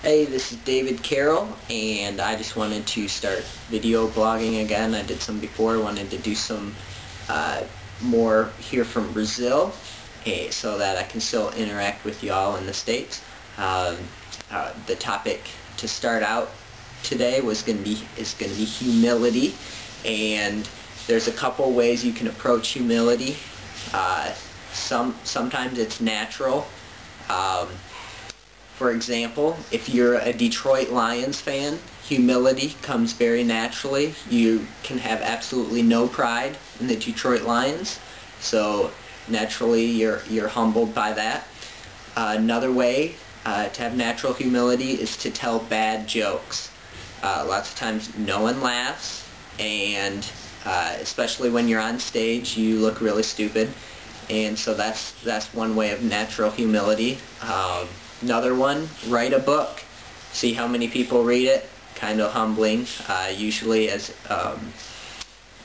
Hey, this is David Carroll, and I just wanted to start video blogging again. I did some before, wanted to do some more here from Brazil, so that I can still interact with y'all in the States. The topic to start out today is going to be humility, and there's a couple ways you can approach humility. Sometimes it's natural. For example, if you're a Detroit Lions fan, humility comes very naturally. You can have absolutely no pride in the Detroit Lions, so naturally you're humbled by that. Another way to have natural humility is to tell bad jokes. Lots of times no one laughs, and especially when you're on stage, you look really stupid, and so that's one way of natural humility. Another one, write a book. See how many people read it. Kind of humbling. Usually, as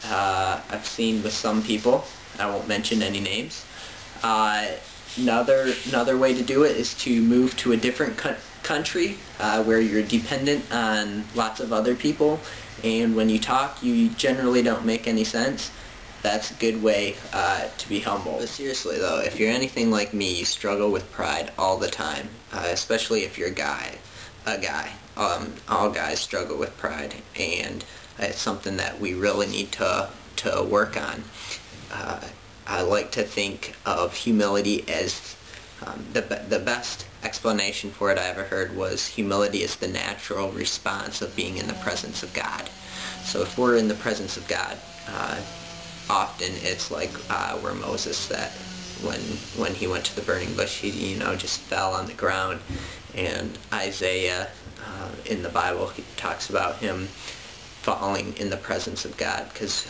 I've seen with some people. I won't mention any names. Another way to do it is to move to a different country where you're dependent on lots of other people, and when you talk, you generally don't make any sense. That's a good way to be humble. But seriously though, if you're anything like me, you struggle with pride all the time, especially if you're a guy. All guys struggle with pride, and it's something that we really need to work on. I like to think of humility as the best explanation for it I ever heard was humility is the natural response of being in the presence of God. So if we're in the presence of God, often it's like where Moses said when he went to the burning bush, he just fell on the ground, and Isaiah in the Bible, he talks about him falling in the presence of God, because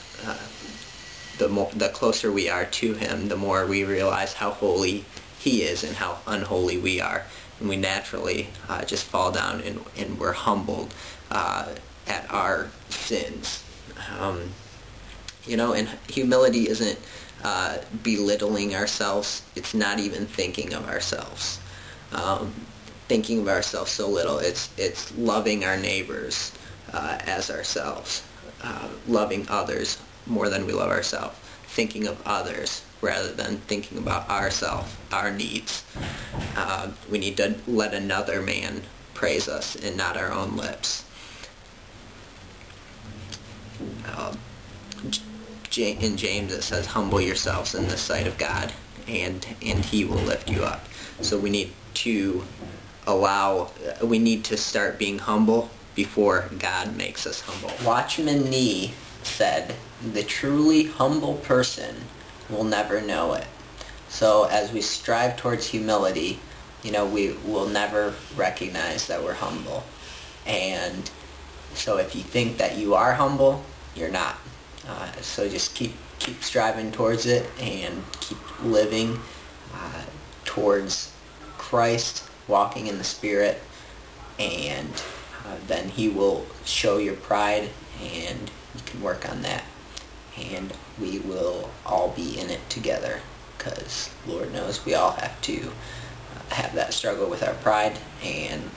the closer we are to him, the more we realize how holy he is and how unholy we are, and we naturally just fall down and we're humbled at our sins. And humility isn't belittling ourselves. It's not even thinking of ourselves. Thinking of ourselves so little. It's loving our neighbors as ourselves. Loving others more than we love ourselves. Thinking of others rather than thinking about ourselves, our needs. We need to let another man praise us and not our own lips. In James it says, humble yourselves in the sight of God, and he will lift you up. So we need to start being humble before God makes us humble. Watchman Nee said, the truly humble person will never know it. So as we strive towards humility, we will never recognize that we're humble. And so if you think that you are humble, you're not. So just keep striving towards it, and keep living towards Christ, walking in the Spirit, and then he will show your pride, and you can work on that, and we will all be in it together, because Lord knows we all have to have that struggle with our pride, and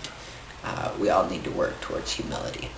we all need to work towards humility.